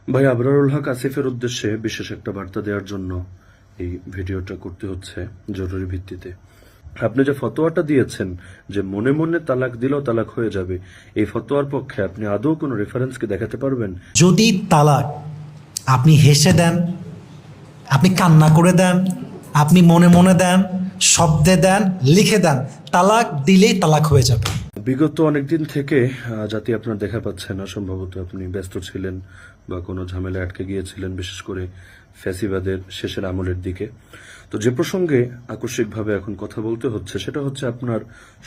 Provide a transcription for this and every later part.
ভাই আবরারুল হক আসিফের উদ্দেশ্যে বিশেষ একটা বার্তা দেওয়ার জন্য এই ভিডিওটা করতে হচ্ছে জরুরি ভিত্তিতে। আপনি যে ফতোয়াটা দিয়েছেন যে মনে মনে তালাক দিলেও তালাক হয়ে যাবে, এই ফতোয়ার পক্ষে আপনি আদৌ কোনো রেফারেন্স কি দেখাতে পারবেন? যদি তালাক আপনি হেসে দেন, আপনি কান্না করে দেন, আপনি মনে মনে দেন, শব্দে দেন, লিখে দেন, তালাক দিলেই তালাক হয়ে যাবে। বিগত অনেকদিন থেকে জাতি আপনার দেখা পাচ্ছে না, সম্ভবত আপনি ব্যস্ত ছিলেন বা কোনো ঝামেলায় আটকে গিয়েছিলেন, বিশেষ করে ফ্যাসিবাদের শেষের আমলের দিকে। তো যে প্রসঙ্গে আকস্মিকভাবে এখন কথা বলতে হচ্ছে সেটা হচ্ছে আপনার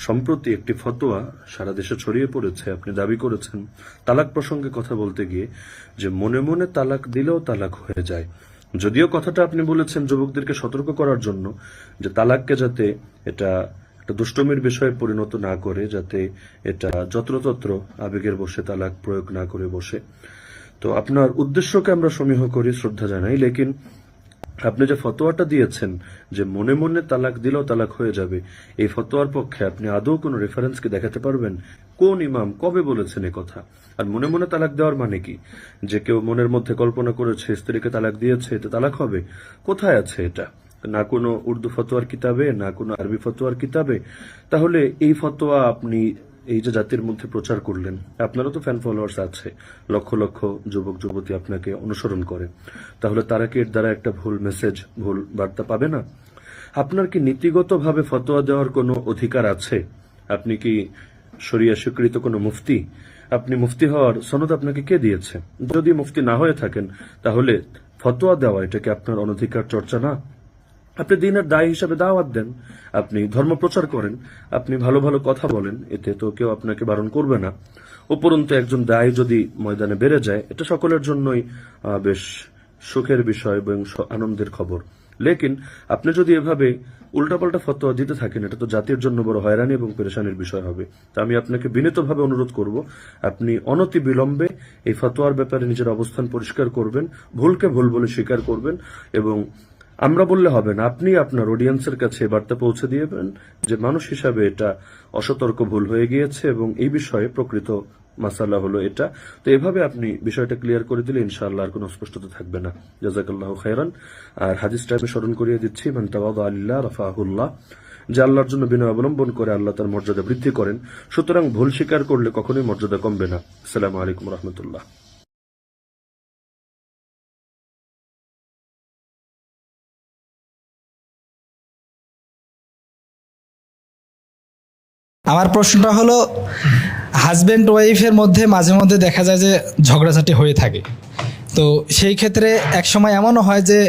সম্প্রতি একটি ফতোয়া সারা দেশে ছড়িয়ে পড়েছে। আপনি দাবি করেছেন তালাক প্রসঙ্গে কথা বলতে গিয়ে যে মনে মনে তালাক দিলেও তালাক হয়ে যায়। যদিও কথাটা আপনি বলেছেন যুবকদেরকে সতর্ক করার জন্য যে তালাককে যাতে এটা একটা দুষ্টমির বিষয়ে পরিণত না করে, যাতে এটা যত্রতত্র আবেগের বসে তালাক প্রয়োগ না করে বসে। তো আপনার উদ্দেশ্যকে আমরা সমীহ করি, শ্রদ্ধা জানাই, লেকিন আপনি যে ফতোয়াটা দিয়েছেন যে মনে মনে তালাক দিলেও তালাক হয়ে যাবে, এই ফতোয়ার পক্ষে আপনি আদৌ কোনো রেফারেন্স কি দেখাতে পারবেন? কোন ইমাম কবে বলেছেন এ কথা? আর মনে মনে তালাক দেওয়ার মানে কি? যে কেউ মনের মধ্যে কল্পনা করেছে স্ত্রীকে তালাক দিয়েছে, এতে তালাক হবে? কোথায় আছে এটা? না কোনো উর্দু ফতোয়ার কিতাবে, না কোনো আরবি ফতোয়ার কিতাবে। তাহলে এই ফতোয়া আপনি এই যে জাতির মধ্যে প্রচার করলেন, আপনারও তো ফ্যান ফলোয়ার্স আছে, লক্ষ লক্ষ যুবক যুবতী আপনাকে অনুসরণ করে, তাহলে তারা কি এর দ্বারা একটা ভুল মেসেজ, ভুল বার্তা পাবে না? আপনার কি নীতিগতভাবে ফতোয়া দেওয়ার কোনো অধিকার আছে? আপনি কি শরিয়া স্বীকৃত কোনো মুফতি? আপনি মুফতি হওয়ার সনদ আপনাকে কে দিয়েছে? যদি মুফতি না হয়ে থাকেন তাহলে ফতোয়া দেওয়া এটা কি আপনার অনধিকার চর্চা না? আপনি দিনের দায়ী হিসাবে দাওয়াত দেন, আপনি ধর্ম প্রচার করেন, আপনি ভালো ভালো কথা বলেন, এতে তো কেউ আপনাকে বারণ করবে না। উপরন্তু একজন দায়ী যদি ময়দানে বেড়ে যায়, এটা সকলের জন্যই বেশ সুখের বিষয় এবং আনন্দের খবর। লেকিন আপনি যদি এভাবে উল্টাপাল্টা ফতোয়া দিতে থাকেন, এটা তো জাতির জন্য বড় হয়রানি এবং পেরেশানির বিষয় হবে। তা আমি আপনাকে বিনীতভাবে অনুরোধ করব, আপনি অনতি বিলম্বে এই ফতোয়ার ব্যাপারে নিজের অবস্থান পরিষ্কার করবেন, ভুলকে ভুল বলে স্বীকার করবেন, এবং আমরা বললে হবে না, আপনি আপনার অডিয়েন্সের কাছে বার্তা পৌঁছে দিয়েবেন যে মানুষ হিসাবে এটা অসতর্ক ভুল হয়ে গিয়েছে এবং এই বিষয়ে প্রকৃত মাসালা হলো এটা। তো এভাবে আপনি বিষয়টা ক্লিয়ার করে দিলে ইনশাআল্লাহ আর কোনো অস্পষ্টতা থাকবে না। জাযাকাল্লাহু খায়রান। আর হাদিসটা আমি স্মরণ করিয়ে দিচ্ছি, মান তাওয়াদা লিল্লাহ রাফাহুল্লাহ, যে আল্লাহর জন্য বিনয় অবলম্বন করে আল্লাহ তার মর্যাদা বৃদ্ধি করেন। সুতরাং ভুল স্বীকার করলে কখনোই মর্যাদা কমবে না। আসসালামু আলাইকুম রহমতুল্লাহ। আমার প্রশ্নটা হলো, হাজব্যান্ড ওয়াইফের মধ্যে মাঝে মধ্যে দেখা যায় যে ঝগড়াঝাটি হয়ে থাকে। তো সেই ক্ষেত্রে এক সময় এমনও হয় যে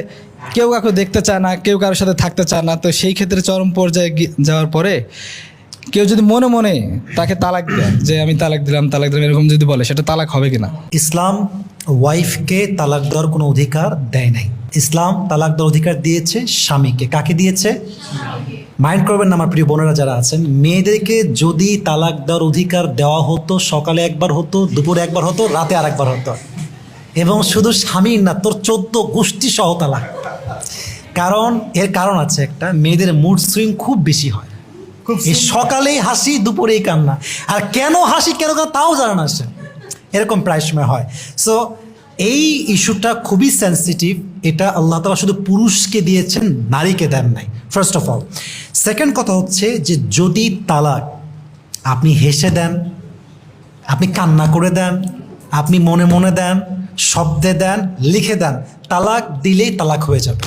কেউ কাউকে দেখতে চায় না, কেউ কারোর সাথে থাকতে চায় না। তো সেই ক্ষেত্রে চরম পর্যায়ে যাওয়ার পরে কেউ যদি মনে মনে তাকে তালাক দেয়, যে আমি তালাক দিলাম এরকম যদি বলে, সেটা তালাক হবে কিনা? ইসলাম ওয়াইফকে তালাক দেওয়ার কোনো অধিকার দেয় নাই। ইসলাম তালাক দেওয়ার অধিকার দিয়েছে স্বামীকে। কাকে দিয়েছে? মাইন্ড করবেন না আমার প্রিয় বোনেরা যারা আছেন, মেয়েদেরকে যদি তালাক দেওয়ার অধিকার দেওয়া হতো, সকালে একবার হতো, দুপুরে একবার হতো, রাতে আর একবার হতো, এবং শুধু স্বামীর না, তোর 14 গোষ্ঠী সহ তালাক। কারণ এর কারণ আছে একটা, মেয়েদের মুড সুইং খুব বেশি হয়। এই সকালেই হাসি, দুপুরেই কান্না, আর কেন হাসি কেন কান্না তাও জানা না সে, এরকম প্রায় সময় হয়। সো এই ইস্যুটা খুবই সেন্সিটিভ। এটা আল্লাহ তাআলা শুধু পুরুষকে দিয়েছেন, নারীকে দেন নাই, ফার্স্ট অফ অল। সেকেন্ড কথা হচ্ছে যে যদি তালাক আপনি হেসে দেন, আপনি কান্না করে দেন, আপনি মনে মনে দেন, শব্দে দেন, লিখে দেন, তালাক দিলেই তালাক হয়ে যাবে।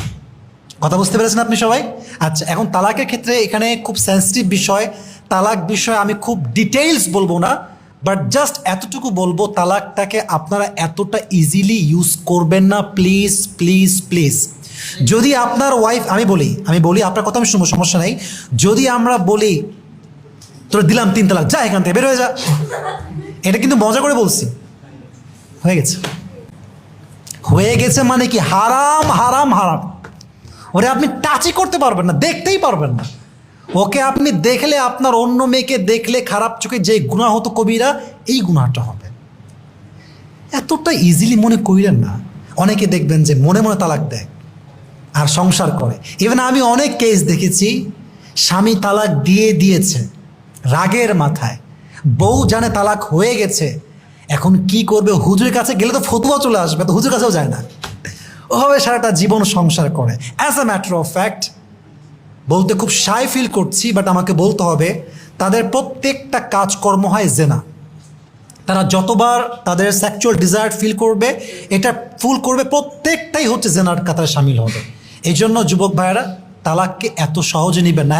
কথা বুঝতে পেরেছেন আপনি সবাই? আচ্ছা, এখন তালাকের ক্ষেত্রে এখানে খুব সেন্সিটিভ বিষয়। তালাক বিষয়ে আমি খুব ডিটেইলস বলবো না, বাট জাস্ট এতটুকু বলবো, তালাকটাকে আপনারা এতটা ইজিলি ইউজ করবেন না, প্লিজ প্লিজ প্লিজ। যদি আপনার ওয়াইফ, আমি বলি আপনার কথা আমি শুনবো, সমস্যা নাই। যদি আমরা বলি তোর দিলাম 3 তালাক, যা এখান থেকে বের হয়ে যা, এটা কিন্তু মজা করে বলছি, হয়ে গেছে মানে কি? হারাম হারাম হারাম। ওরে আপনি টাচই করতে পারবেন না, দেখতেই পারবেন না। ওকে আপনি দেখলে, আপনার অন্য মেয়েকে দেখলে খারাপ চোখে যে গুনাহ হতো কবিরা, এই গুনাহটা হবে। এতটা ইজিলি মনে করিলেন না। অনেকে দেখবেন যে মনে মনে তালাক দেয় আর সংসার করে। ইভেন আমি অনেক কেস দেখেছি, স্বামী তালাক দিয়েছে রাগের মাথায়, বউ জানে তালাক হয়ে গেছে, এখন কি করবে, হুজুরের কাছে গেলে তো ফতুয়া চলে আসবে, তো হুজুরের কাছেও যায় না, ওভাবে সারাটা জীবন সংসার করে। As a matter of fact, বলতে খুব শাই ফিল করছি, বাট আমাকে বলতে হবে, তাদের প্রত্যেকটা কাজকর্ম হয় জেনা। তারা যতবার তাদের সেক্সুয়াল ডিজায়ার ফিল করবে, এটা ফুল করবে, প্রত্যেকটাই হচ্ছে জেনার কাতারে সামিল হবে। এই জন্য যুবক ভাইয়েরা তালাককে এত সহজে নেবেন না।